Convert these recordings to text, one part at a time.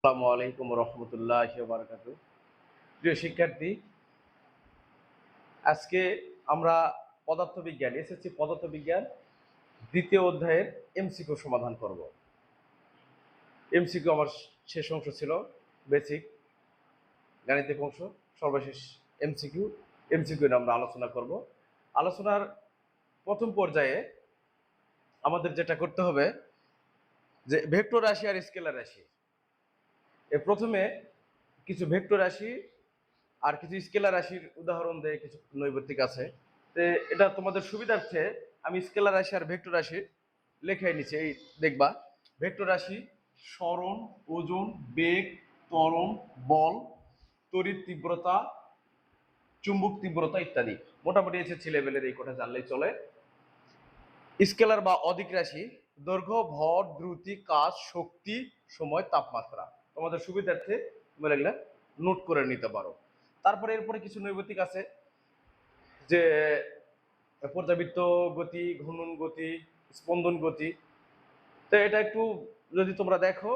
আসসালামু আলাইকুম রহমতুল্লাহি ওয়া বারাকাতুহু। প্রিয় শিক্ষার্থী, আজকে আমরা পদার্থবিজ্ঞান এসএসসি পদার্থবিজ্ঞান দ্বিতীয় অধ্যায়ের এমসিকিউ সমাধান করব। এমসিকিউ আমার শেষ অংশ ছিল বেসিক গাণিতিক অংশ, সর্বশেষ এমসিকিউ। এমসিকিউ নিয়ে আমরা আলোচনা করব। আলোচনার প্রথম পর্যায়ে আমাদের যেটা করতে হবে যে ভেক্টর রাশি আর স্কেলার রাশি। প্রথমে কিছু ভেক্টর রাশি আর কিছু স্কেলার রাশির উদাহরণ দিয়ে কিছু নৈর্ব্যক্তিক আছে। তো এটা তোমাদের সুবিধার্থে আমি স্কেলার রাশি আর ভেক্টর রাশি লেখাই নিচ্ছি। এই দেখবা, ভেক্টর রাশি সরণ, ওজন, বেগ, ত্বরণ, বল, তড়িৎ তীব্রতা, চুম্বক তীব্রতা ইত্যাদি। মোটামুটি এসএসসি লেভেলের এই কটা জানলেই চলে। স্কেলার বা অদিক রাশি দৈর্ঘ্য, ভর, দ্রুতি, কাজ, শক্তি, সময়, তাপমাত্রা। তোমাদের সুবিধার্থে তোমরা এগুলা নোট করে নিতে পারো। তারপরে এরপরে কিছু নৈর্ব্যক্তিক আছে, যে পর্যাবৃত্ত গতি, ঘূর্ণন গতি, স্পন্দন গতি। তো এটা একটু যদি তোমরা দেখো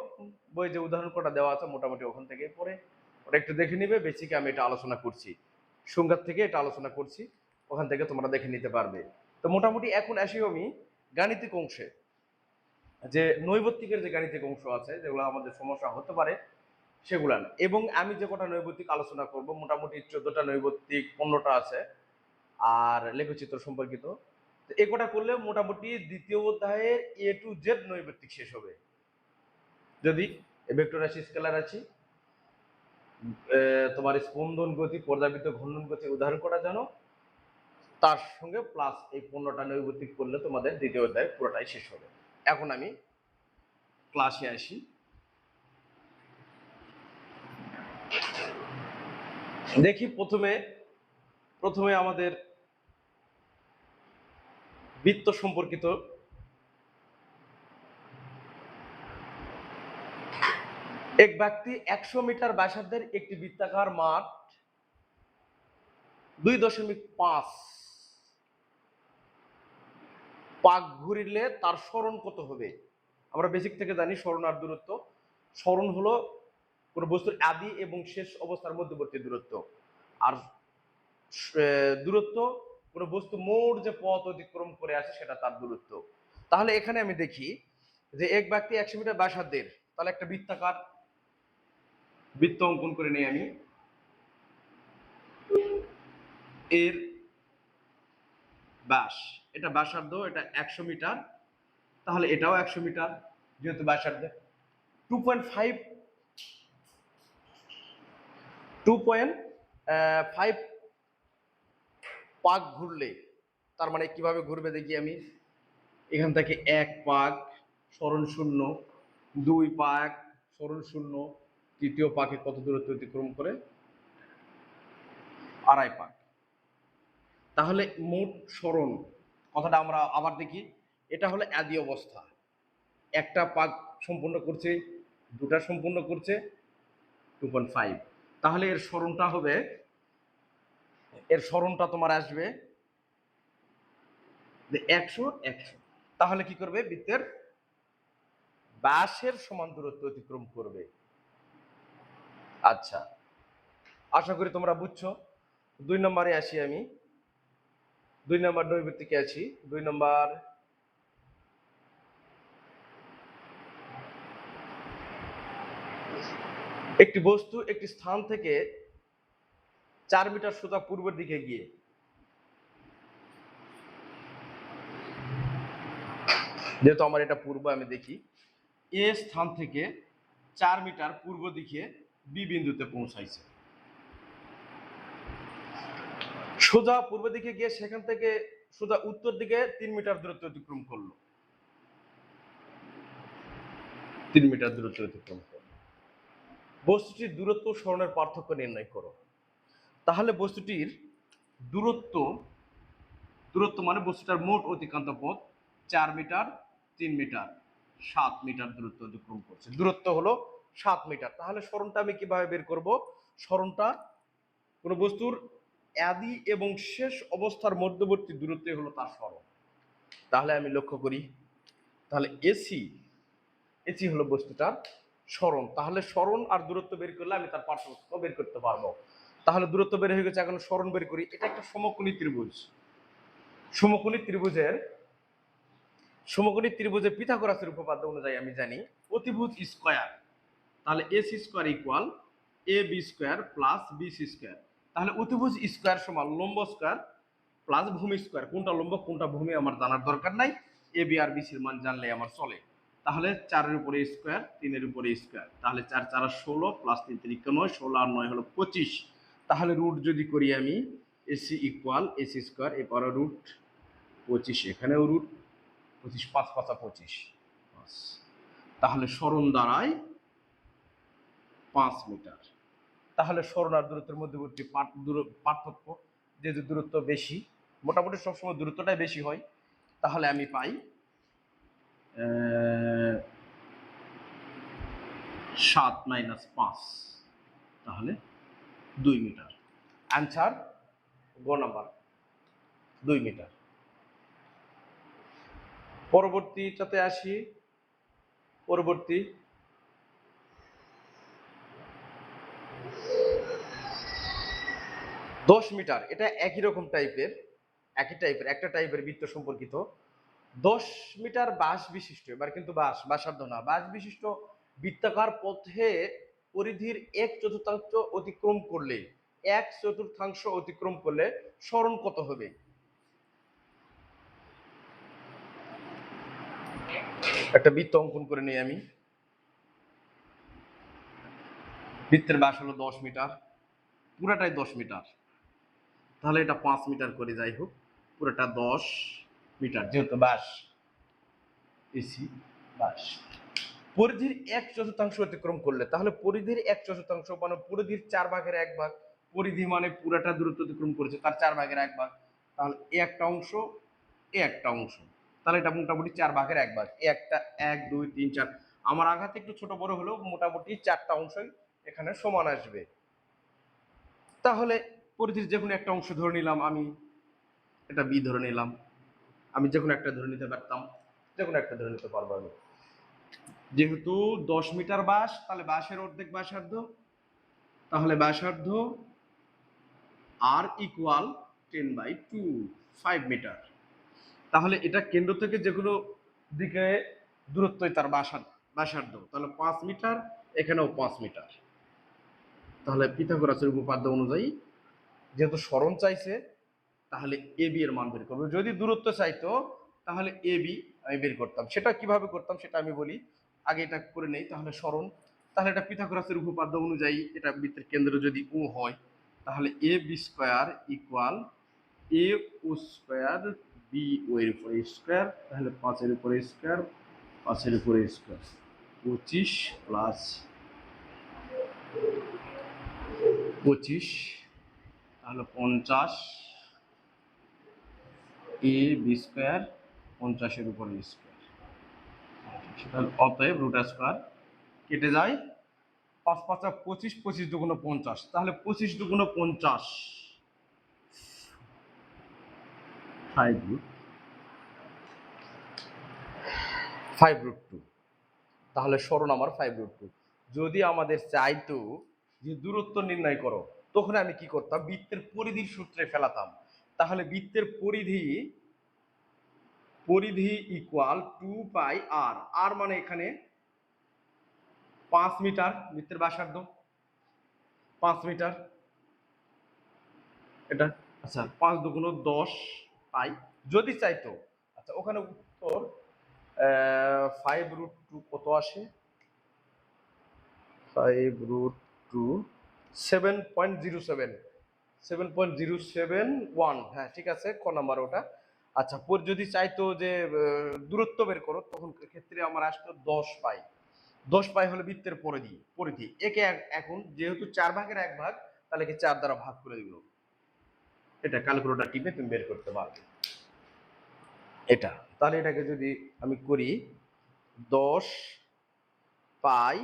বই যে উদাহরণ কটা দেওয়া আছে মোটামুটি ওখান থেকে পরে ওটা একটু দেখে নিবে। বেসিকে আমি এটা আলোচনা করছি, সংজ্ঞা থেকে এটা আলোচনা করছি, ওখান থেকে তোমরা দেখে নিতে পারবে। তো মোটামুটি এখন আসি আমি গাণিতিক অংশে। যে নৈর্ব্যক্তিকের যে গাণিতিক অংশ আছে যেগুলো আমাদের সমস্যা হতে পারে সেগুলা না। এবং আমি যে কটা নৈর্ব্যক্তিক আলোচনা করব মোটামুটি 14টা নৈর্ব্যক্তিক, 15টা আছে আর লেখচিত্র সম্পর্কিত। এ কটা করলে মোটামুটি দ্বিতীয় অধ্যায়ের এ টু জেড নৈর্ব্যক্তিক শেষ হবে। যদি ভেক্টর রাশি, স্কেলার রাশি, তোমার স্পন্দন গতি, পর্যাবৃত্ত, ঘূর্ণন গতি উদাহরণ করা জানো, তার সঙ্গে প্লাস এই 15টা নৈর্ব্যক্তিক করলে তোমাদের দ্বিতীয় অধ্যায় পুরোটাই শেষ হবে। এখন আমি ক্লাসে আসি। দেখি প্রথমে আমাদের বৃত্ত সম্পর্কিত। এক ব্যক্তি 100 মিটার ব্যাসার্ধের একটি বৃত্তাকার মাঠ 2.5 পাক ঘুরিলে তার সরণ কত হবে? আমরা বেসিক থেকে জানি সরণ আর দূরত্ব। সরণ হলো কোনো বস্তুর আদি এবং শেষ অবস্থার মধ্যবর্তী দূরত্ব, আর দূরত্ব কোনো বস্তু মোট যে পথ অতিক্রম করে আসে সেটা তার দূরত্ব। তাহলে এখানে আমি দেখি যে এক ব্যক্তি 100 মিটার ব্যাসার্ধের, তাহলে একটা বৃত্তাকার বৃত্ত অঙ্কন করে নিই আমি। এর ব্যাস, এটা ব্যাসার্ধ, এটা 100 মিটার, তাহলে এটাও 100 মিটার যেহেতু ব্যাসার্ধে। 2.5 পাক ঘুরলে, তার মানে কিভাবে ঘুরবে দেখি আমি। এখান থেকে 1 পাক সরণ 0, 2 পাক সরণ 0, তৃতীয় পাকে কত দূরত্ব অতিক্রম করে? 2.5 পাক। তাহলে মোট সরণ কথাটা আমরা আবার দেখি। এটা হলো আদি অবস্থা, একটা পাক সম্পূর্ণ করছে, দুটা সম্পূর্ণ করছে, 2.5। তাহলে এর সরণটা তোমার আসবে 100 100। তাহলে কি করবে? বৃত্তের ব্যাসের সমান দূরত্ব অতিক্রম করবে। আচ্ছা, আশা করি তোমরা বুঝছো। 2 নম্বরে আসি আমি। 2 নম্বর নৈর্ব্যক্তিকে আছি। 2 নম্বর, একটি বস্তু একটি স্থান থেকে 4 মিটার সোজা পূর্বের দিকে গিয়ে, যেহেতু আমার এটা পূর্ব, আমি দেখি এ স্থান থেকে 4 মিটার পূর্ব দিকে বি বিন্দুতে পৌঁছাইছে। সোজা পূর্ব দিকে গিয়ে সেখান থেকে সোজা উত্তর দিকে 3 মিটার দূরত্ব অতিক্রম করলো। 3 মিটার দূরত্ব অতিক্রম করলো। বস্তুটির দূরত্ব সরণের পার্থক্য নির্ণয় করো। তাহলে বস্তুটির দূরত্ব মানে বস্তুটার মোট অতিক্রান্ত পথ 4 মিটার, 3 মিটার, 7 মিটার দূরত্ব অতিক্রম করছে। দূরত্ব হলো 7 মিটার। তাহলে সরণটা আমি কিভাবে বের করব? সরণটা কোনো বস্তুর আদি এবং শেষ অবস্থার মধ্যবর্তী দূরত্ব হলো তার সরণ। তাহলে আমি লক্ষ্য করি, তাহলে এসি হলো বস্তুটার সরণ, তাহলে সরণ আর দূরত্ব বের করলে আমি তার পার্থক্য বের করতে পারবো। তাহলে দূরত্ব বের হয়ে গেছে, এখন সরণ বের করি। এটা একটা সমকোণী ত্রিভুজ। সমকোণী ত্রিভুজের পিথাগোরাসের উপপাদ্য অনুযায়ী আমি জানি অতিভুজ স্কয়ার, তাহলে AC square equal A B square plus BC square. তাহলে অতিভুজ স্কয়ার সমান লম্ব স্কয়ার প্লাস ভূমি স্কয়ার। কোনটা লম্ব কোনটা ভূমি আমার জানার দরকার নাই, এ বি আর বিসির মান জানলে আমার চলে। তাহলে 4-এর উপরে স্কয়ার, 3-এর উপরে স্কয়ার, তাহলে 4 4 16 প্লাস 3 3 9, 16 আর 9 হলো 25। তাহলে রুট যদি করি আমি, এসি ইকুয়াল এসি স্কয়ার এ পাওয়ার রুট 25, এখানেও রুট 25, 5 5 25। তাহলে সরণ দাঁড়ায় 5 মিটার। তাহলে সরণ আর দূরত্বের মধ্যবর্তী পার্থক্য, যেহেতু দূরত্ব বেশি, মোটামুটি সবসময় দূরত্বটাই বেশি হয়, তাহলে আমি পাই 7 - 5, তাহলে 2 মিটার। অ্যান্সার গ নাম্বার, 2 মিটার। পরবর্তীটাতে আসি। পরবর্তী 10 মিটার। এটা একই রকম টাইপের, একটা টাইপের বৃত্ত সম্পর্কিত। 10 মিটার বাঁশ বিশিষ্ট, এবার কিন্তু ব্যাসার্ধ না, বাঁশ বিশিষ্ট বৃত্তাকার পথে পরিধির 1/4 অতিক্রম করলে, 1/4 অতিক্রম করলে সরণ কত হবে? একটা বৃত্ত অঙ্কন করে নিই আমি। বৃত্তের ব্যাস হলো 10 মিটার, পুরাটাই 10 মিটার, তাহলে এটা 5 মিটার করে, যাই হোক পুরোটা 10 মিটার, যেহেতু ব্যাস এসি ব্যাস। পরিধির 1/4 অতিক্রম করলে, তাহলে পরিধির 1/4 মানে পরিধির 4/1 পরিধি মানে পুরাটা দূরত্ব অতিক্রম করেছে, তার 4/1, তাহলে এ একটা অংশ, এ একটা অংশ, তাহলে এটা মোটামুটি 4/1, এ একটা 1 2 3 4, আমার আঘাত একটু ছোট বড় হলেও মোটামুটি 4টা অংশই এখানে সমান আসবে। তাহলে পরিধির যে কোনো একটা অংশ ধরে নিলাম আমি, এটা বি ধরে নিলাম, আমি যে কোনো একটা ধরে নিতে পারতাম, যে কোনো একটা ধরে নিতে পারবো আমি। যেহেতু 10 মিটার ব্যাস, তাহলে ব্যাসের অর্ধেক ব্যাসার্ধ, তাহলে ব্যাসার্ধ আর ইকুয়াল 10/2, 5 মিটার। তাহলে এটা কেন্দ্র থেকে যে কোনো দিকে দূরত্বই তার ব্যাসার্ধ, তাহলে 5 মিটার, এখানেও 5 মিটার। তাহলে পিথাগোরাসের উপপাদ্য অনুযায়ী যেহেতু সরণ চাইছে, তাহলে এ বি এর মান বের করবো। যদি দূরত্ব চাইতো তাহলে এ বি আমি বের করতাম। সেটা কিভাবে করতাম সেটা আমি বলি, আগে এটা করে নেই। তাহলে সরণ, তাহলে এটা পিথাগোরাসের উপপাদ্য অনুযায়ী, এটা বৃত্তের কেন্দ্র যদি ও হয়, তাহলে A B square equal A O square B ও এর উপরে স্কোয়ার, তাহলে 5-এর উপরে স্কোয়ার, 5-এর উপরে স্কোয়ার, 25 প্লাস 25, তাহলে 50 এ বি স্কোয়ার, 50-এর উপরে স্কোয়ার, অতএব রুট স্কোয়ার কেটে যায়, 5 5 25, 25 2 50, তাহলে 25 2 50, 5√2, তাহলে সরণ আমার 5√2। যদি আমাদের চাইতো যে দূরত্ব নির্ণয় করো, তখন আমি কি করতাম, বৃত্তের পরিধির সূত্রে ফেলাতাম। তাহলে বৃত্তের পরিধি ইকুয়াল 2 π r, আর মানে এখানে 5 মিটার, বৃত্তের ব্যাসার্ধ 5 মিটার, এটা আচ্ছা 5 2 10 পাই যদি চাইতো। আচ্ছা ওখানে উত্তর 5√2 কত আসে, 5√2 7.07, 7.071, হ্যাঁ ঠিক আছে, ক নাম্বার ওটা। আচ্ছা যদি চাইতো যে দূরত্ব বের করো, তখন ক্ষেত্রে আমার আসতো 10 পাই। 10 পাই হলে বৃত্তের পরিধি একে এখন যেহেতু 4/1, তাহলে কি 4 দ্বারা ভাগ করে দিল, এটা ক্যালকুলেটর টিপে তুমি বের করতে পারবে এটা। তাহলে এটাকে যদি আমি করি 10 পাই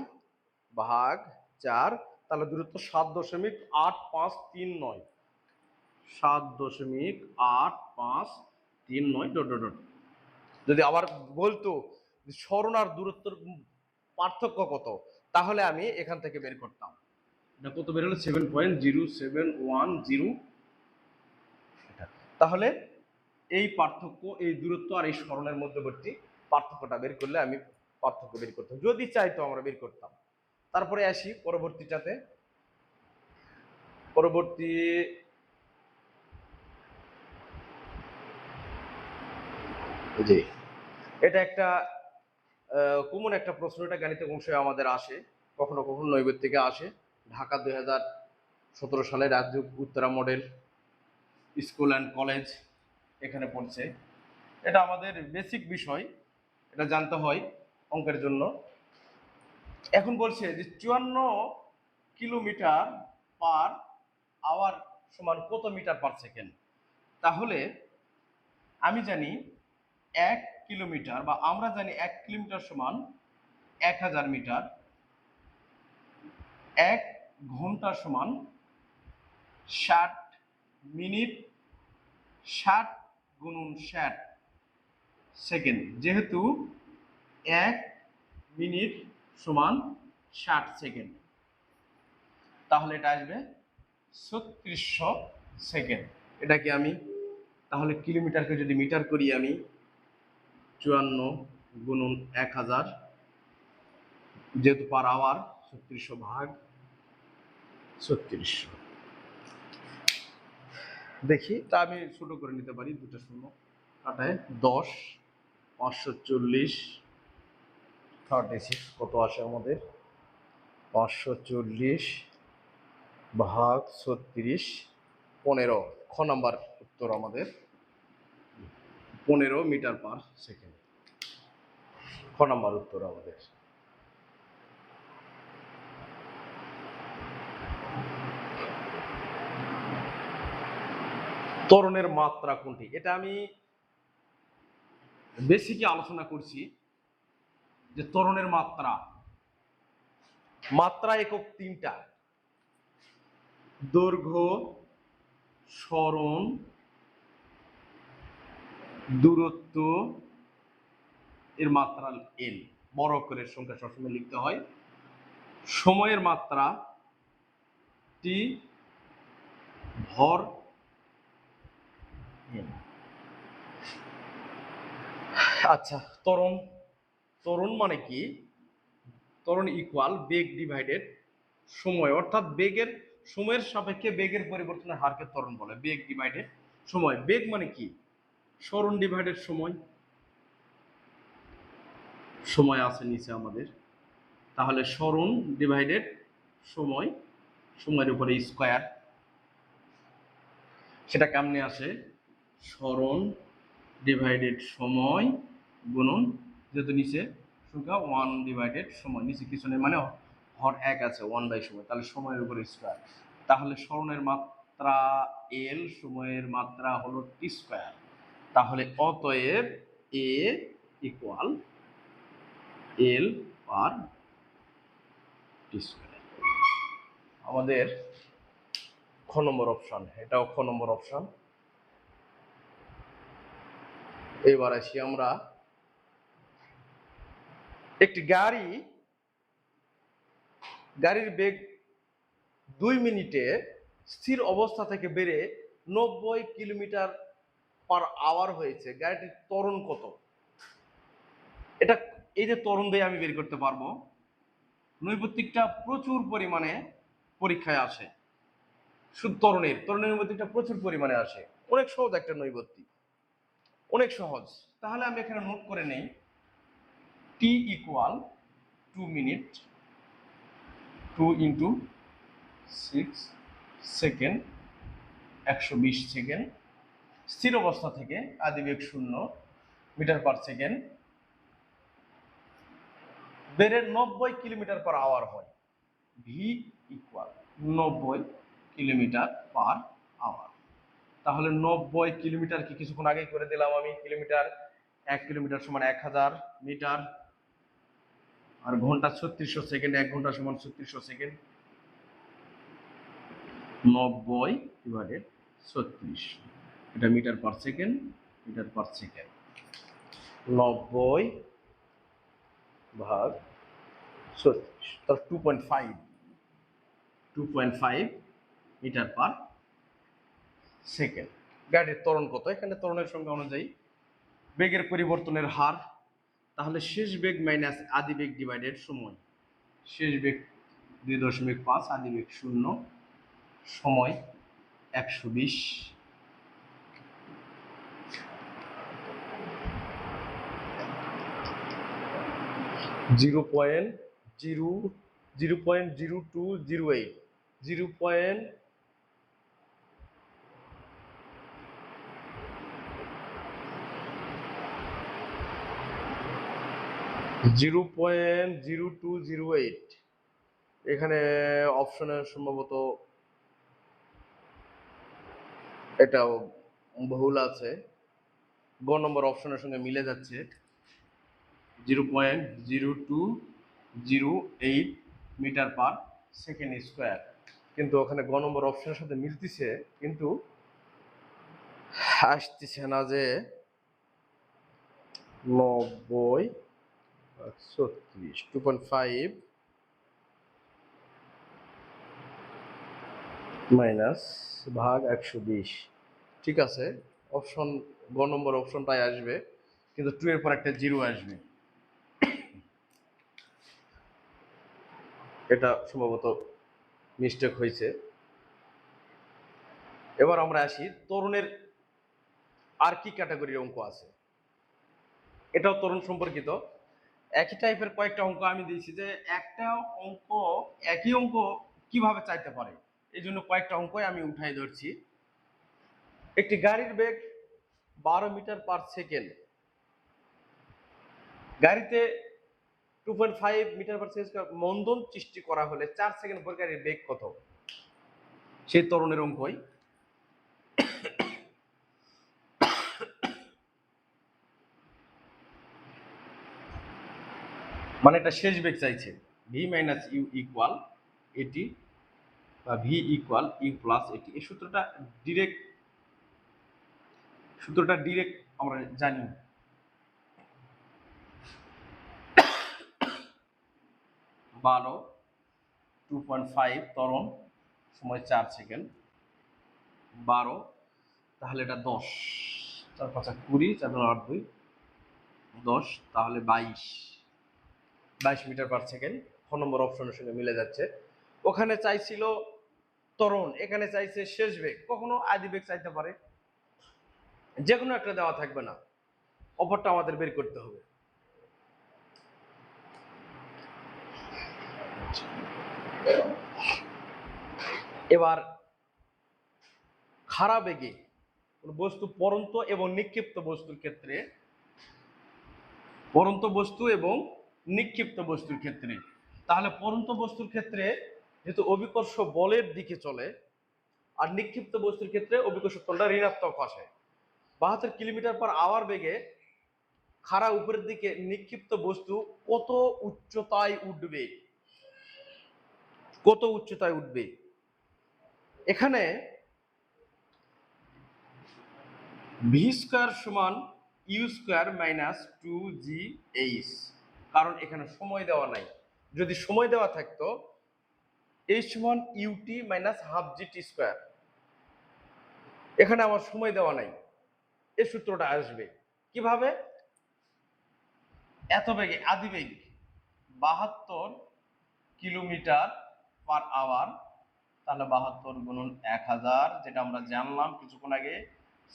ভাগ 4, তাহলে দূরত্ব 7.8539, 7.8539 ডট ডট ডট। যদি আবার বলতো সরণ আর দূরত্বের পার্থক্য কত, তাহলে আমি এখান থেকে বের করতাম। এটা কত বের হলো? 7.0710। তাহলে এই পার্থক্য, এই দূরত্ব আর এই সরণের মধ্যবর্তী পার্থক্যটা বের করলে আমি পার্থক্য বের করতাম, যদি চাইতো আমরা বের করতাম। তারপরে আসি পরবর্তীটাতে। পরবর্তী জি, এটা একটা কমন একটা প্রশ্ন, এটা গাণিতিক অংশে আমাদের আসে, কখনো কখনো নৈবেদ্য থেকে আসে। ঢাকা 2017 সালে রাজ্য Uttara model school and college এখানে পড়ছে। এটা আমাদের বেসিক বিষয়, এটা জানতে হয় অঙ্কের জন্য। এখন বলছে যে 54 কিলোমিটার পার আওয়ার সমান কত মিটার পার সেকেন্ড। তাহলে আমি জানি 1 কিলোমিটার, বা আমরা জানি 1 কিলোমিটার সমান 1000 মিটার, 1 ঘন্টা সমান 60 মিনিট, 60 গুণন 60 সেকেন্ড। যেহেতু 1 মিনিট সমান 60 সেকেন্ড, তাহলে এটা আসবে 3600 সেকেন্ড। এটাকে আমি তাহলে কিলোমিটারকে যদি মিটার করি, আমি 54 গুণন 1000, যেহেতু পার আওয়ার 3600 ভাগ 3600। দেখি, তা আমি ছোট করে নিতে পারি, দুটো শূন্য কাটায় 10, 540, 36 কত আসে আমাদের? 540 ভাগ 36, 15। খ নাম্বার উত্তর আমাদের 15 মিটার পার সেকেন্ড। খ নাম্বার উত্তর আমাদের। ত্বরণের মাত্রা কোনটি? এটা আমি বেসিকে আলোচনা করছি যে ত্বরণের মাত্রা, মাত্রা একক 3টা: দৈর্ঘ্য, সরণ, দূরত্ব, এর মাত্রা এল। বড় অক্ষরের সংখ্যা সবসময় লিখতে হয়। সময়ের মাত্রা টি, ভর এল। আচ্ছা, ত্বরণ। ত্বরণ মানে কি? ত্বরণ ইকুয়াল বেগ ডিভাইডেড সময়, অর্থাৎ বেগের, সময়ের সাপেক্ষে বেগের পরিবর্তনের হারকে ত্বরণ বলে। বেগ ডিভাইডেড সময়। বেগ মানে কি? সরণ ডিভাইডেড সময়। সময় আছে নিচে আমাদের, তাহলে সরণ ডিভাইডেড সময়, সময়ের উপরে স্কয়ার। সেটা কেমনে আসে? সরণ ডিভাইডেড সময় গুণন, যেহেতু নিচে সংখ্যা 1 ডিভাইডেড সময়, নিচে কিছু নেই মানে হর 1 আছে, 1 বাই সময়, তাহলে সময়ের উপরে স্কয়ার। তাহলে সরণের মাত্রা এল, সময়ের মাত্রা হলো টি স্কয়ার। তাহলে অতএব এ ইকুয়াল এল পার টি স্কয়ার। আমাদের খ নম্বর অপশন, এটাও খ নম্বর অপশন। এবার আসি আমরা, একটি গাড়ির বেগ 2 মিনিটে স্থির অবস্থা থেকে বেড়ে 90 কিলোমিটার পার আওয়ার হয়েছে। গাড়িটির ত্বরণ কত? এটা, এই যে ত্বরণ দিয়ে আমি বের করতে পারবো। নৈর্ব্যক্তিকটা প্রচুর পরিমাণে পরীক্ষায় আসে। শুধু ত্বরণের নৈর্ব্যক্তিকটা প্রচুর পরিমাণে আসে। অনেক সহজ একটা নৈর্ব্যক্তিক, অনেক সহজ। তাহলে আমি এখানে নোট করে নেই, T equal 2 minute, 2 into 6 second, 120 second. স্থির অবস্থা থেকে আদিবেগ 0 মিটার পার সেকেন্ড, বেড়ে 90 কিলোমিটার পার আওয়ার হয়। V equal 90 kilometre per hour. তাহলে 90 কিলোমিটার কি কিছুক্ষণ আগে করে দিলাম আমি, কিলোমিটার, 1 কিলোমিটার সমান 1000 মিটার, আর ঘন্টা 3600 সেকেন্ড, 1 ঘন্টা সমান 3600 সেকেন্ড। 90 ডিভাইডেড 3600, এটা metre per second, metre per second. 90 ভাগ তার 2.5 মিটার পার সেকেন্ড। গাড়ির ত্বরণ কত? এখানে ত্বরণের সংখ্যা অনুযায়ী বেগের পরিবর্তনের হার, তাহলে শেষ বেগ মাইনাস আদি বেগ ডিভাইডেড সময়। শেষ বেগ 2.5, আদি বেগ 0, সময় 120। 0.0208, 0.0208। এখানে অপশনের সম্ভবত এটাও বহুল আছে, গ নম্বর অপশনের সঙ্গে মিলে যাচ্ছে। 0.0208 মিটার পার সেকেন্ড স্কোয়ার, কিন্তু ওখানে গ নম্বর অপশনের সাথে মিলতেছে, কিন্তু আসতেছে না যে 90 36 2.5 মাইনাস ভাগ 120। ঠিক আছে, অপশন গ নম্বর অপশনটাই আসবে, কিন্তু 2 এর পর একটা 0 আসবে। এটা সম্ভবত মিস্টেক হয়েছে। এবার আমরা আসি তরুণের আর কি ক্যাটাগরির অঙ্ক আছে। এটাও তরুণ সম্পর্কিত, একই টাইপের কয়েকটা অঙ্ক আমি দিয়েছি, যে একটা অঙ্ক একই অঙ্ক কিভাবে চাইতে পারে, এই জন্য কয়েকটা অঙ্কই আমি উঠাই ধরছি। একটি গাড়ির বেগ 12 মিটার পার সেকেন্ড, গাড়িতে 2.5 মিটার পার সেকেন্ড মন্দন সৃষ্টি করা হলে 4 সেকেন্ড পর গাড়ির বেগ কত? সেই তরুণের অঙ্কই। মানে এটা শেষ বেগ চাইছে, ভি মাইনাস ইউ ইকুয়াল এটি, বা ভি ইকুয়াল ইউ প্লাস এটি। এই সূত্রটা ডিরেক্ট আমরা জানি। বারো 2.5 ত্বরণ, সময় 4 সেকেন্ড, 12, তাহলে এটা 10, 4 5 20, 4 8 2 10, তাহলে 22 মিটার পার সেকেন্ড। খ নম্বর অপশনের সঙ্গে মিলে যাচ্ছে। ওখানে চাইছিল ত্বরণ, এখানে চাইছে শেষ বেগ, কখনো আদি বেগ চাইতে পারে, যে কোনো একটা দেওয়া থাকবে না, অপরটা আমাদের বের করতে হবে। এবার খাড়া বেগে বস্তু পরন্ত এবং নিক্ষিপ্ত বস্তুর ক্ষেত্রে, পরন্ত বস্তু এবং নিক্ষিপ্ত বস্তুর ক্ষেত্রে, তাহলে পরন্ত বস্তুর ক্ষেত্রে যেহেতু অভিকর্ষ বলের দিকে চলে, আর নিক্ষিপ্ত বস্তুর ক্ষেত্রে অভিকর্ষ ত্বরণটা ঋণাত্মক আসে। 72 কিলোমিটার পার আওয়ার বেগে খাড়া উপরের দিকে নিক্ষিপ্ত বস্তু কত উচ্চতায় উঠবে? কত উচ্চতায় উঠবে? এখানে ভি স্কয়ার সমান ইউ স্কয়ার মাইনাস 2gh, কারণ এখানে সময় দেওয়া নাই। যদি সময় দেওয়া থাকতো এই সমান u t minus half g t square, এখানে আমার সময় দেওয়া নাই, এই সূত্রটা আসবে কিভাবে? এত বেগে আদি বেগ 72 কিলোমিটার পার আওয়ার, তাহলে 72 গুণন 1000, যেটা আমরা জানলাম কিছুক্ষণ আগে,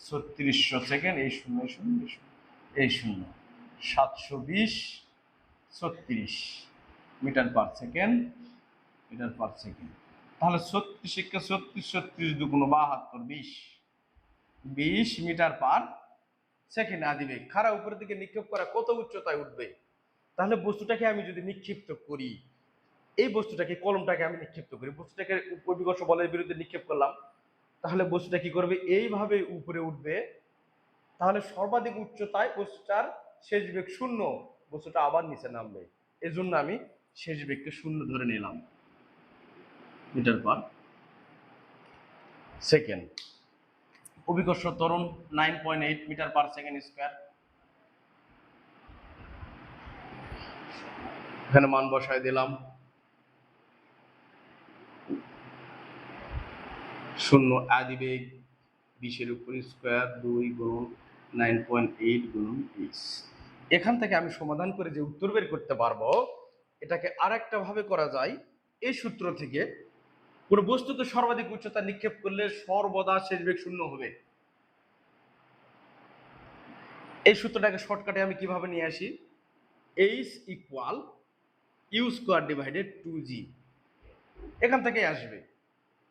3600 সেকেন্ড, এই 0 0 এই 0, 720 36 মিটার পার সেকেন্ড, তাহলে 36 কে 36 36 দুগুণ 72, 20 মিটার পার সেকেন্ড আদি বেগ। খাড়া উপরের দিকে নিক্ষেপ করা কত উচ্চতায় উঠবে? তাহলে বস্তুটাকে আমি যদি নিক্ষিপ্ত করি, এই বস্তুটাকে, কলমটাকে আমি নিক্ষিপ্ত করি, বস্তুটাকে অভিকর্ষ বলের বিরুদ্ধে নিক্ষেপ করলাম, তাহলে বস্তুটা কি করবে? এইভাবে উপরে উঠবে, তাহলে সর্বাধিক উচ্চতায় বস্তুটার শেষ বেগ 0, বস্তুটা আবার নিচে নামবে। এজন্য আমি শেষ বেগকে 0 ধরে নিলাম মিটার পার সেকেন্ড। অভিকর্ষ ত্বরণ 9.8 মিটার পার সেকেন্ড স্কয়ার। এখানে মান বসায় দিলাম, 0 আদিবেগ 20 উপর স্কয়ার 2 গুণ 9.8 গুণ 20। এখান থেকে আমি সমাধান করে যে উত্তর বের করতে পারবো, এটাকে আরেকটা ভাবে করা যায়। এই সূত্র থেকে কোন বস্তুকে সর্বাধিক উচ্চতা নিক্ষেপ করলে সর্বদা শেষ বেগ 0 হবে। এই সূত্রটাকে শর্টকাটে আমি কিভাবে নিয়ে আসি, h equal u square divided 2g, এখান থেকেই আসবে।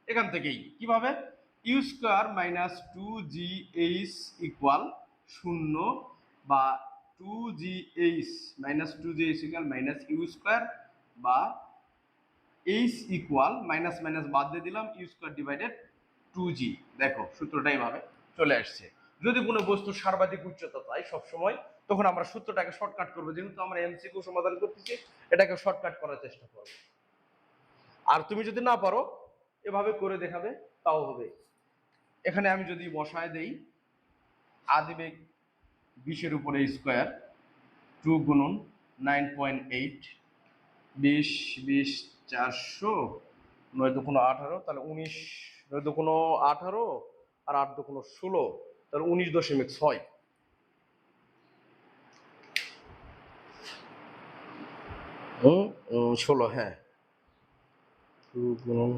এখান থেকেই কিভাবে, you square minus 2gh equal 0 বা 2gh minus 2gh equal minus u square বা h ইকুয়াল মাইনাস মাইনাস বাদ দিয়ে দিলাম ইউ স্কোয়ার ডিভাইডেড 2g। দেখো সূত্রটা এইভাবে চলে আসছে। যদি কোনো বস্তুর সর্বাধিক উচ্চতা চাই সবসময়, তখন আমরা সূত্রটাকে শর্টকাট করবো। যেহেতু আমরা এমসিকিউ সমাধান করতেছি, এটাকে শর্টকাট করার চেষ্টা করব। আর তুমি যদি না পারো এভাবে করে দেখাবে, তাও হবে। এখানে আমি যদি বসায় দেই আদিবেগ 20 উপরে স্কয়ার 2 গুণন 9.8, 20 20 400, 9 দুগুণ 18, তাহলে 19, 9 দুগুণ 18 আর 8 দুগুণ 16, তাহলে 19.6। হুম 16, হ্যাঁ 2 গুণন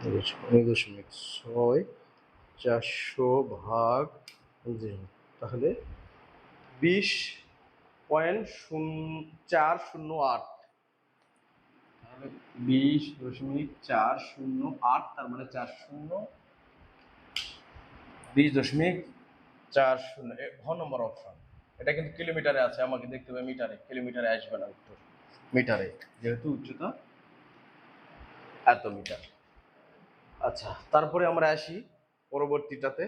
19.6 400 ভাগ, তাহলে 20.408, তাহলে 20.408, তার মানে 20.408 ঘ নম্বর অপশন। এটা কিন্তু কিলোমিটারে আছে, আমাকে দেখতে হবে মিটারে, কিলোমিটারে আসবে না উত্তর, মিটারে, যেহেতু উচ্চতা এত মিটার। আচ্ছা, তারপরে আমরা আসি পরবর্তীটাতে।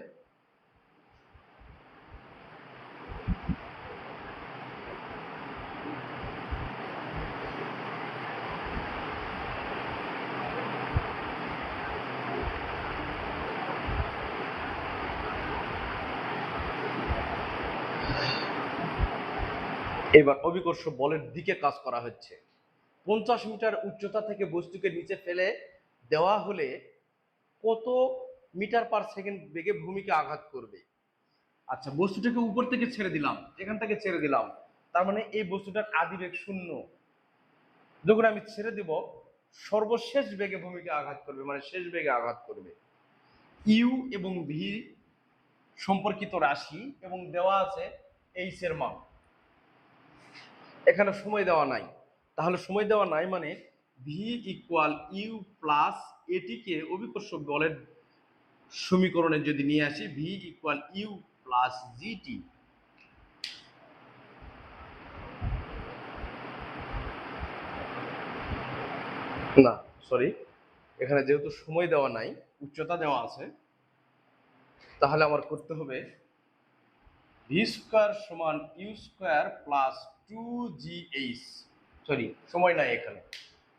এবার অভিকর্ষ বলের দিকে কাজ করা হচ্ছে। 50 মিটার উচ্চতা থেকে বস্তুকে নিচে ফেলে দেওয়া হলে কত মিটার পার সেকেন্ড বেগে ভূমিকে আঘাত করবে। আচ্ছা, বস্তুটাকে উপর থেকে ছেড়ে দিলাম, এখান থেকে ছেড়ে দিলাম, তার মানে এই বস্তুটার আদিবেগ 0। যখন আমি ছেড়ে দিব, সর্বশেষ বেগে ভূমিকে আঘাত করবে, মানে শেষ বেগে আঘাত করবে। ইউ এবং ভি সম্পর্কিত রাশি এবং দেওয়া আছে এইচ এর মান। এখানে সময় দেওয়া নাই, তাহলে সময় দেওয়া নাই মানে ভি ইকুয়াল ইউ প্লাস এটিকে অভিকর্ষ বলের সমীকরণে যদি নিয়ে আসি, v equal u plus g t, না সরি, এখানে যেহেতু সময় দেওয়া নাই উচ্চতা দেওয়া আছে, তাহলে আমার করতে হবে ভি স্কোয়ার সমান u square plus 2gh, sorry সময় নাই এখানে,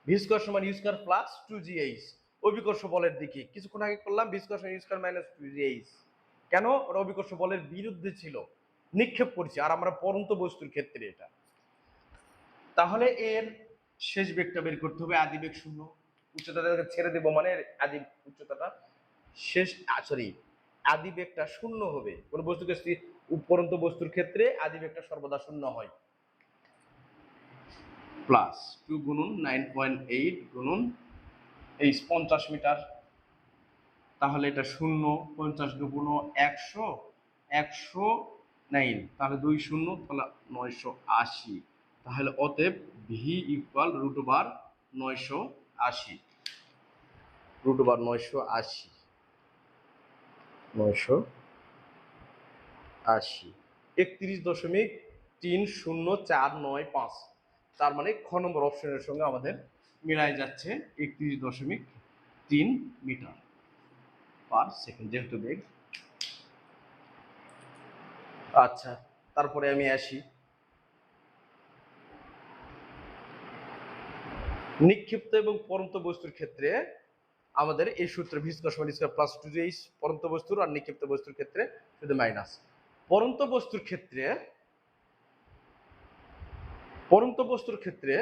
ভি স্কোয়ার সমান ইউ স্কোয়ার প্লাস 2gh। অভিকর্ষ বলের দিকে কিছুক্ষণ আগে করলাম ভি স্কোয়ার সমান ইউ স্কোয়ার মাইনাস 2gh, কেন? ওরা অভিকর্ষ বলের বিরুদ্ধে ছিল, নিক্ষেপ করছি, আর আমরা পরন্ত বস্তুর ক্ষেত্রে এটা। তাহলে এর শেষ বেগটা বের করতে হবে, আদিবেগ 0, উচ্চতাটাকে ছেড়ে দেবো মানে আদি উচ্চতাটা শেষ, সরি আদিবেগটা 0 হবে। কোন বস্তুকে উপরন্ত বস্তুর ক্ষেত্রে আদিবেগটা সর্বদা 0 হয়। প্লাস 2 গুণন 9.8 গুণন এই 50 মিটার, তাহলে এটা 0, 50 দুগুণ 100, 109, তাহলে 2 শূন্য, তাহলে 980, তাহলে অতএব v equal root over 980, root over 980, 31.3049৫, তার মানে খ নম্বর অপশনের সঙ্গে আমাদের মিলাই যাচ্ছে 31.3 মিটার পার সেকেন্ড, যেহেতু বেগ। আচ্ছা, তারপরে আমি আসি নিক্ষিপ্ত এবং পরন্ত বস্তুর ক্ষেত্রে। আমাদের এই সূত্র ভি স্কয়ার সমান স্কয়ার প্লাস 2gh পরন্ত বস্তুর, আর নিক্ষিপ্ত বস্তুর ক্ষেত্রে শুধু মাইনাস। পরন্ত বস্তুর ক্ষেত্রে পরন্ত বস্তুর ক্ষেত্রে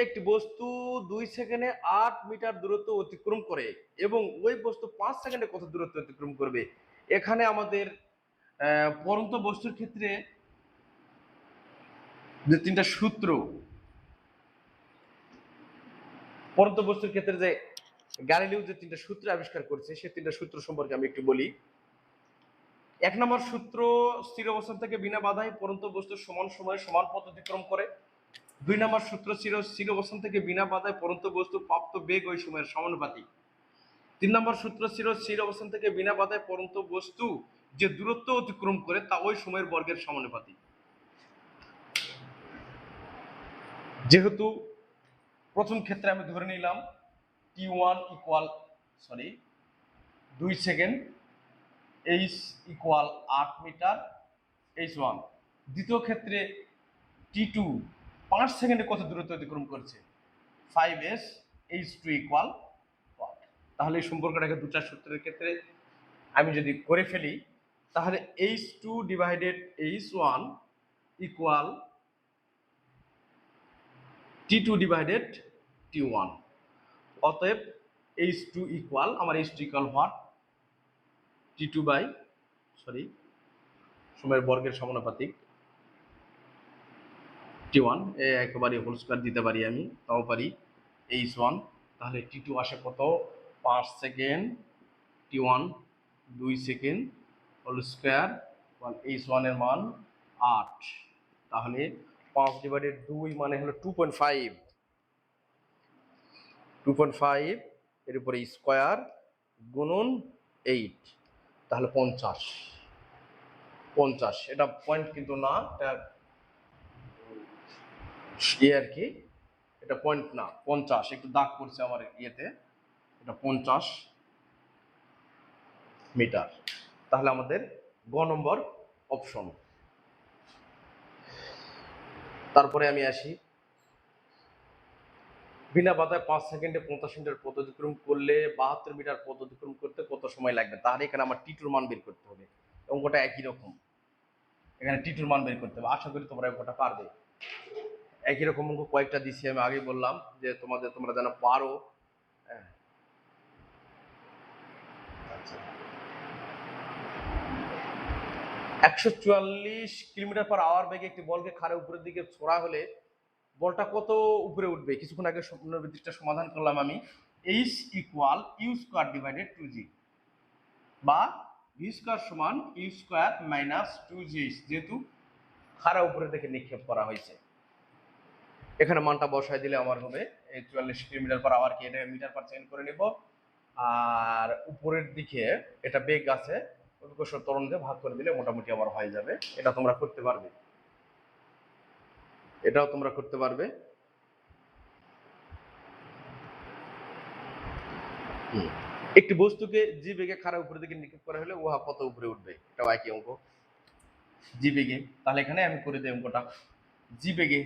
একটি বস্তু 2 সেকেন্ডে 8 মিটার দূরত্ব অতিক্রম করে এবং ওই বস্তু 5 সেকেন্ডে কত দূরত্ব অতিক্রম করবে। এখানে আমাদের পরন্ত বস্তুর ক্ষেত্রে যে তিনটা সূত্র, পরন্ত বস্তুর ক্ষেত্রে যে গ্যালিলিও যে তিনটা সূত্র আবিষ্কার করেছে সেই তিনটা সূত্র সম্পর্কে আমি একটু বলি। 1 নম্বর সূত্র, স্থির অবস্থান থেকে বিনা বাধায় পরন্ত বস্তু সমান সময়ে সমান পথ অতিক্রম করে। 2 নম্বর সূত্র, স্থির অবস্থান থেকে বিনা বাধায় পরন্ত বস্তু প্রাপ্ত বেগ ওই সময়ের সমানুপাতিক। 3 নম্বর সূত্র, স্থির অবস্থান থেকে বিনা বাধায় পরন্ত বস্তু যে দূরত্ব অতিক্রম করে তা ওই সময়ের বর্গের সমানুপাতিক। যেহেতু প্রথম ক্ষেত্রে আমি ধরে নিলাম T1 equal 2 second, h equal 8 metre, h1। দ্বিতীয় ক্ষেত্রে T2 5 সেকেন্ডে কত দূরত্ব অতিক্রম করছে, 5s, h2 ইকুয়াল 1। তাহলে এই সম্পর্কটাকে দুটা সূত্রের ক্ষেত্রে আমি যদি করে ফেলি তাহলে h2 divided h1 equal T2 divided T1। অতএব h2 ইকুয়াল, আমার h2 equal what, T2 by সময়ের বর্গের সমানুপাতিক T1, একেবারে হোল স্কয়ার দিতে পারি আমি, তাও পারি h1। তাহলে T2 আসে কত, 5 second, T1 2 second, whole square, h1 এর মান 8। তাহলে 5 ডিভাইডেড 2 মানে হলো 2.5 এর উপরে স্কয়ার গুণন 8, তাহলে 50। এটা পয়েন্ট কিন্তু না, এটা আর কি, এটা পয়েন্ট না, 50 একটু দাগ করছে আমার ইয়েতে, এটা 50 মিটার। তাহলে আমাদের গ নম্বর অপশন। তারপরে আমি আসি, বিনা বাধায় 5 সেকেন্ডে 50 মিটার পথ অতিক্রম করলে 72 মিটার পথ অতিক্রম করতে কত সময় লাগবে। তাহলে এখানে আমার টি2 মান বের করতে হবে। অঙ্কটা একই রকম, এখানে টি2 মান বের করতে হবে। আশা করি তোমরা অঙ্কটা পারবে। একই রকম অঙ্ক কয়েকটা দিছি, আমি আগেই বললাম যে তোমরা যেন পারো। 144 কিলোমিটার পার আওয়ার বেগে একটি বলকে খাড়ে উপরের দিকে ছোড়া হলে বলটা কত উপরে উঠবে। কিছুক্ষণ আগে পুনরাবৃত্তিটা সমাধান করলাম আমি। h equal u square divided 2g, বা v স্কয়ার সমান ইউ স্কয়ার মাইনাস 2gh, যেহেতু খাড়া উপরের দিকে নিক্ষেপ করা হয়েছে। এখানে মানটা বসায় দিলে আমার হবে 44 কিলোমিটার পার আওয়ার, কি এটা মিটার পার সেকেন্ড করে নেব, আর উপরের দিকে এটা বেগ আছে, অভিকর্ষণ ত্বরণ দিয়ে ভাগ করে দিলে মোটামুটি আমার হয়ে যাবে। এটা তোমরা করতে পারবে, এটাও তোমরা করতে পারবে। একটি বস্তুকে জি বেগে খাড়া উপরের দিকে নিক্ষেপ করা হলে উহা কত উপরে উঠবে, এটাও একই অঙ্ক, জি বেগে। তাহলে এখানে আমি করে দিই অঙ্কটা, জি বেগে,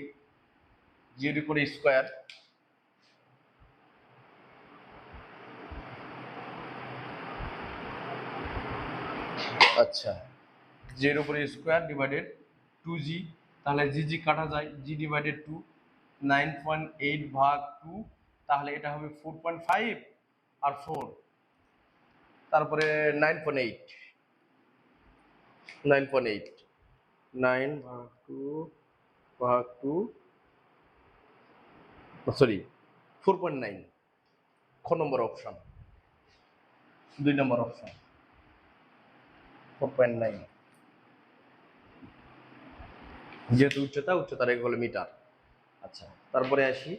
জি এর উপরে স্কয়ার, আচ্ছা, জি এর উপরে স্কয়ার ডিভাইডেড 2g। তাহলে জি কাটা যায়, জি ডিভাইডেড 2, 9.8 ভাগ 2, তাহলে এটা হবে 4.5 আর 4, তারপরে 9.8, 9 ভাগ 2 ভাগ 2, সরি 4.9, খ নম্বর অপশন, 2 নম্বর অপশন 4.9, যেহেতু উচ্চতার এক হলো মিটার। আচ্ছা, তারপরে আসি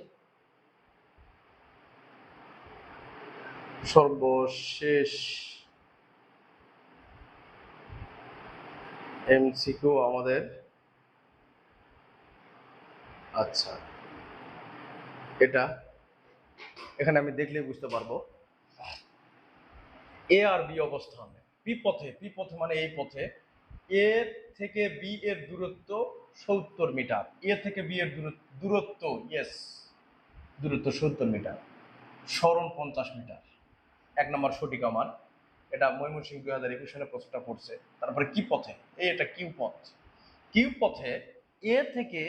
সর্বশেষ এমসিকিউ আমাদের। আচ্ছা, এটা এখানে আমি দেখলেই বুঝতে পারবো। এ আর বি অবস্থান, পি পথে মানে এই পথে এ থেকে বি এর দূরত্ব 70 মিটার, এ থেকে বি এর দূরত্ব, ইয়েস, দূরত্ব 70 মিটার, সরণ 50 মিটার। 1 নম্বর সঠিক আমার। এটা ময়মনসিংহ 2021 সালে প্রশ্নটা পড়ছে। তারপরে কি পথে, এটা কিউ পথ। কিউ পথে এ থেকে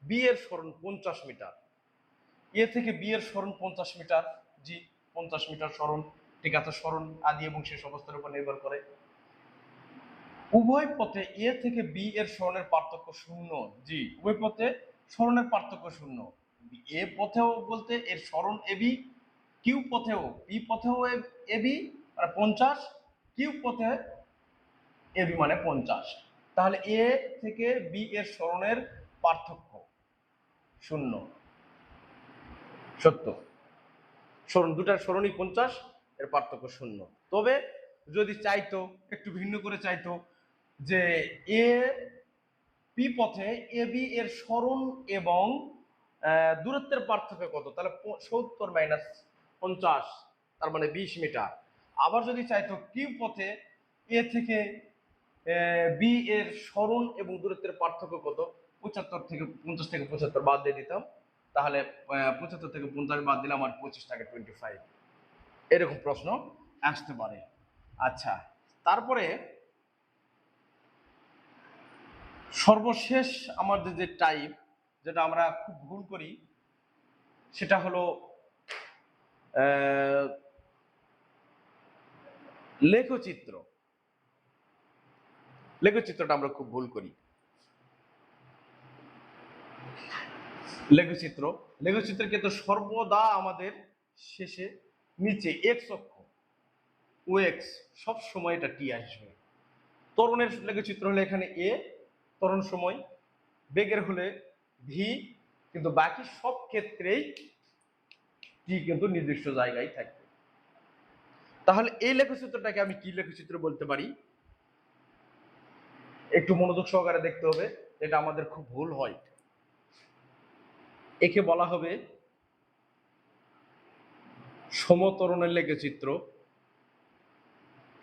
বি এর সরণ 50 মিটার। এ থেকে বি এর সরণ 50 মিটার। জি, 50 মিটার সরণ। ঠিক আছে, সরণ আদি এবং শেষ অবস্থার উপর নির্ভর করে। উভয় পথে এ থেকে বি এর সরণের পার্থক্য শূন্য। জি, উভয় পথে সরণের পার্থক্য শূন্য। এ পথেও বলতে এর সরণ এবি, কিউ পথেও বি পথেও এবি মানে 50, কিউ পথে এবি মানে 50। তাহলে এ থেকে বি এর সরণের পার্থক্য শূন্য, সত্য। সরণ দুটার সরণই 50, এর পার্থক্য শূন্য। তবে যদি চাইতো একটু ভিন্ন করে চাইতো যে এ পি পথে এ বি এর সরণ এবং দূরত্বের পার্থক্য কত, তাহলে 70 মাইনাস 50, তার মানে 20 মিটার। আবার যদি চাইতো কিউ পথে এ থেকে বি এর সরণ এবং দূরত্বের পার্থক্য কত, 75 থেকে 50 থেকে 75 বাদ দিয়ে দিতাম, তাহলে 75 থেকে 50 বাদ দিলে আমার 25 থাকে 25। এরকম প্রশ্ন আসতে পারে। আচ্ছা, তারপরে সর্বশেষ আমাদের যে টাইপ, যেটা আমরা খুব ভুল করি, সেটা হলো লেখচিত্র। লেখচিত্রটা আমরা খুব ভুল করি। লেখচিত্রের ক্ষেত্রে সর্বদা আমাদের শেষে নিচে এক্স অক্ষ, ও এক্স, সব সময় এটা টি আসবে। ত্বরণের লেখচিত্র হলে এখানে এ ত্বরণ সময়, বেগের হলে ভি, কিন্তু বাকি সব ক্ষেত্রেই টি কিন্তু নির্দিষ্ট জায়গায় থাকবে। তাহলে এই লেখচিত্রটাকে আমি কি লেখচিত্র বলতে পারি, একটু মনোযোগ সহকারে দেখতে হবে, এটা আমাদের খুব ভুল হয়। একে বলা হবে সমত্বরণের লেখচিত্র,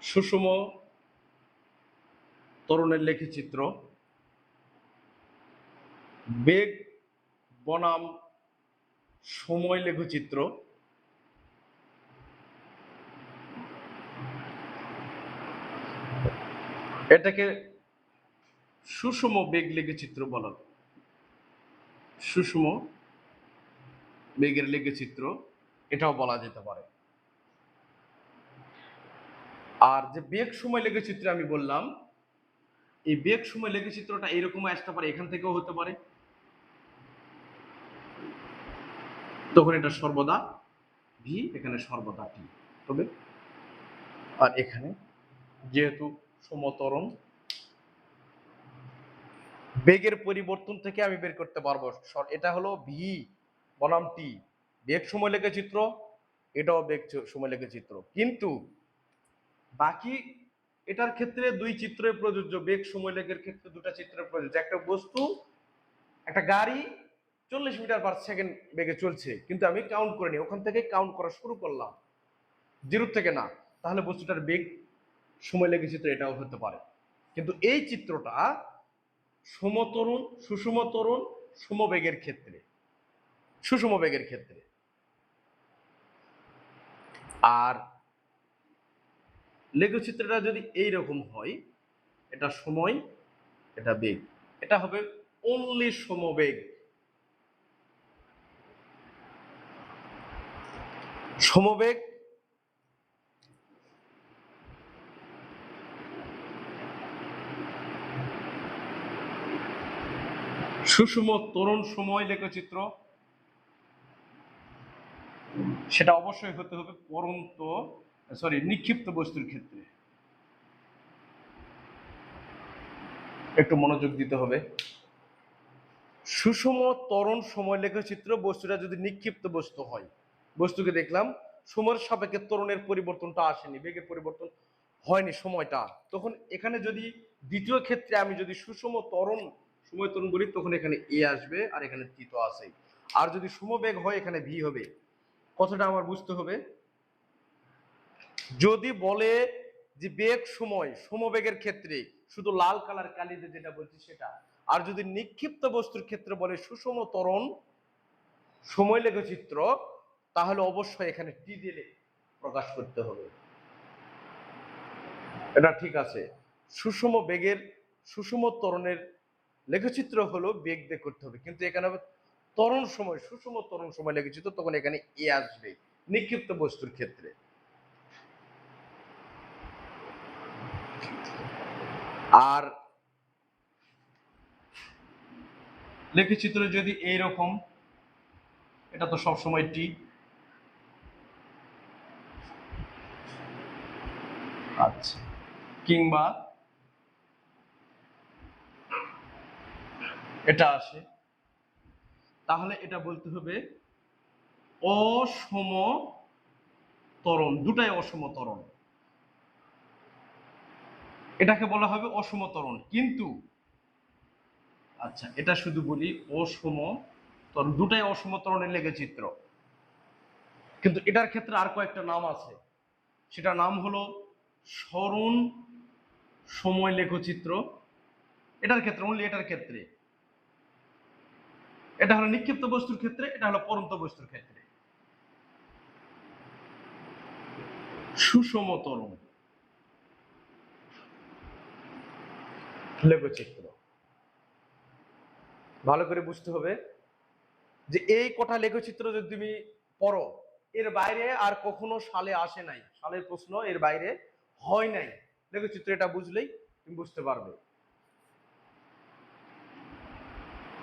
সুষম ত্বরণের লেখচিত্র, বেগ বনাম সময় লেখচিত্র, এটাকে সুষম বেগ লেখচিত্র বলা হয়। সুষম বেগের লেখচিত্র এটাও বলা যেতে পারে। আর যে বেগ সময় লেখচিত্র আমি বললাম, এই বেগ সময় লেখচিত্রটা এরকম আসতে পারে, এখান থেকেও হতে পারে, তখন এটা সর্বদা ভি, এখানে সর্বদা টি তবে। আর এখানে যেহেতু সমত্বরণ, বেগের পরিবর্তন থেকে আমি বের করতে পারবো এটা হলো ভি বনাম টি, বেগ সময় লেখচিত্র, এটাও বেগ সময় লেখচিত্র। কিন্তু বাকি এটার ক্ষেত্রে দুই চিত্রে প্রযোজ্য, বেগ সময় লেখের ক্ষেত্রে দুটা চিত্রে প্রযোজ্য। একটা বস্তু, একটা গাড়ি 40 মিটার পার সেকেন্ড বেগে চলছে, কিন্তু আমি কাউন্ট করিনি, ওখান থেকে কাউন্ট করা শুরু করলাম, জিরো থেকে না, তাহলে বস্তুটার বেগ সময় লেখচিত্র এটাও হতে পারে। কিন্তু এই চিত্রটা সমতরণ, সুষম ত্বরণ, সমবেগের ক্ষেত্রে, সুষম বেগের ক্ষেত্রে। আর লেখচিত্রটা যদি এইরকম হয়, এটা সময়, এটা বেগ, এটা হবে অনলি সমবেগ। সমবেগ সুষম ত্বরণ সময় লেখচিত্র, সেটা অবশ্যই হতে হবে পরন্ত নিক্ষিপ্ত বস্তুর ক্ষেত্রে। একটু মনোযোগ দিতে হবে। সুষম ত্বরণ সময় লেখচিত্র, বস্তুটা যদি নিক্ষিপ্ত বস্তু হয়, বস্তুকে দেখলাম সময়ের সাপেক্ষে ত্বরণের পরিবর্তনটা আসেনি, বেগের পরিবর্তন হয়নি সময়টা, তখন এখানে যদি দ্বিতীয় ক্ষেত্রে আমি যদি সুষম ত্বরণ সময় ত্বরণ বলি, তখন এখানে এ আসবে আর এখানে টি তো আসেই। আর যদি সমবেগ হয় এখানে ভি হবে। কথাটা আমার বুঝতে হবে। যদি বলে যে বেগ সময় সমবেগের ক্ষেত্রে শুধু লাল কালার কালিতে যেটা বলছি সেটা, আর যদি নিক্ষিপ্ত বস্তুর ক্ষেত্রে বলে সুষম ত্বরণ সময় লেখচিত্র, তাহলে অবশ্যই এখানে টি দিয়ে প্রকাশ করতে হবে। এটা ঠিক আছে। সুষম বেগের সুষম ত্বরণের লেখচিত্র হলো বেগ দিয়ে করতে হবে, কিন্তু এখানে ত্বরণ সময় সুষম ত্বরণ সময় লেখচিত্র, তখন এখানে এ আসবে নিক্ষিপ্ত বস্তুর ক্ষেত্রে। আর লেখচিত্র যদি এইরকম, এটা তো সবসময় টি। আচ্ছা, কিংবা এটা আসে, তাহলে এটা বলতে হবে অসম ত্বরণ, দুটাই অসম ত্বরণ, এটাকে বলা হবে অসম ত্বরণ। কিন্তু আচ্ছা, এটা শুধু বলি অসম ত্বরণ, দুটাই অসম ত্বরণের লেখচিত্র, কিন্তু এটার ক্ষেত্রে আর কয়েকটা নাম আছে। সেটা নাম হলো সরণ সময় লেখচিত্র, এটার ক্ষেত্রে, অনলি এটার ক্ষেত্রে। এটা হলো নিক্ষিপ্ত বস্তুর ক্ষেত্রে, এটা হলো পরন্ত বস্তুর ক্ষেত্রে। সুষম ত্বরণ লেখচিত্র ভালো করে বুঝতে হবে যে এই কটা লেখচিত্র যদি তুমি পড়ো, এর বাইরে আর কখনো সালে আসে নাই, সালের প্রশ্ন এর বাইরে হয় নাই। লেখচিত্র এটা বুঝলেই তুমি বুঝতে পারবে।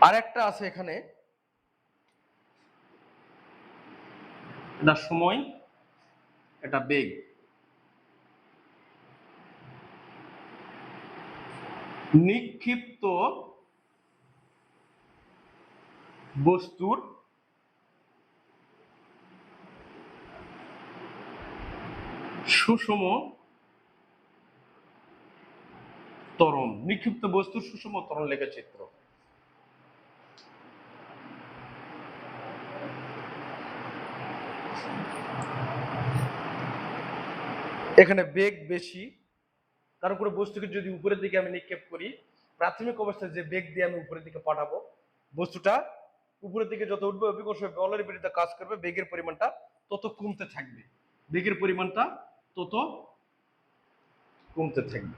আর একটা আছে এখানে, এটা সময়, এটা বেগ। নিক্ষিপ্ত বস্তুর সুষম ত্বরণ, নিক্ষিপ্ত বস্তুর সুষম ত্বরণ লেখচিত্র। এখানে বেগ বেশি, কারণ কোনো বস্তুকে যদি উপরের দিকে আমি নিক্ষেপ করি, প্রাথমিক অবস্থায় যে বেগ দিয়ে আমি উপরের দিকে পাঠাবো, বস্তুটা উপরের দিকে যত উঠবে অভিকর্ষ বলের বিরুদ্ধে কাজ করবে, বেগের পরিমাণটা তত কমতে থাকবে, বেগের পরিমাণটা তত কমতে থাকবে।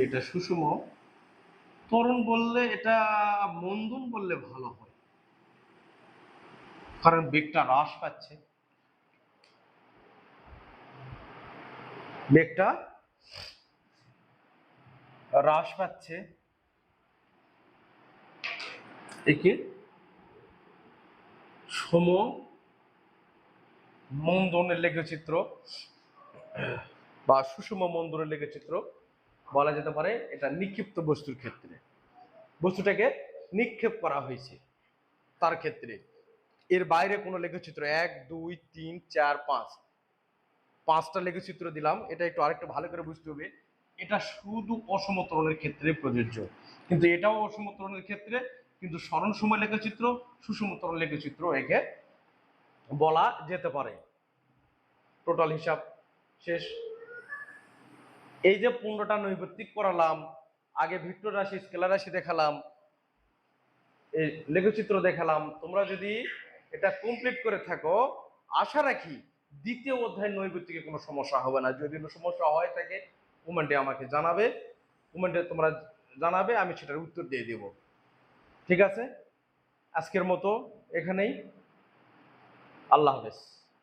এটা সুষম ত্বরণ বললে, এটা মন্দন বললে ভালো হয়, কারণ বেগটা হ্রাস পাচ্ছে, বেগটা হ্রাস পাচ্ছে, একে সম মন্দনের লেখচিত্র বা সুষম মন্দনের লেখচিত্র বলা যেতে পারে। এটা নিক্ষিপ্ত বস্তুর ক্ষেত্রে, বস্তুটাকে নিক্ষেপ করা হয়েছে তার ক্ষেত্রে, এর বাইরে কোনো লেখচিত্র 1 2 3 4 5, পাঁচটা লেখচিত্র দিলাম। এটা একটু আরেকটু ভালো করে বুঝতে হবে, এটা শুধু অসম ত্বরণের ক্ষেত্রে প্রযোজ্য, কিন্তু এটাও অসম ত্বরণের ক্ষেত্রে, কিন্তু সরণ সময় লেখচিত্র, সুষম ত্বরণ লেখচিত্র একে বলা যেতে পারে। টোটাল হিসাব শেষ। এই যে 15টা নৈর্ব্যক্তিক করালাম, আগে ভেক্টর রাশি, স্কেলার রাশি দেখালাম, এই লেখচিত্র দেখালাম, তোমরা যদি এটা কমপ্লিট করে থাকো, আশা রাখি দ্বিতীয় অধ্যায় নৈর্ব্যক্তিকে কোনো সমস্যা হবে না। যদি কোনো সমস্যা হয় থাকে কমেন্টে আমাকে জানাবে, কমেন্টে তোমরা জানাবে, আমি সেটার উত্তর দিয়ে দেব। ঠিক আছে, আজকের মতো এখানেই। আল্লাহ হাফেজ।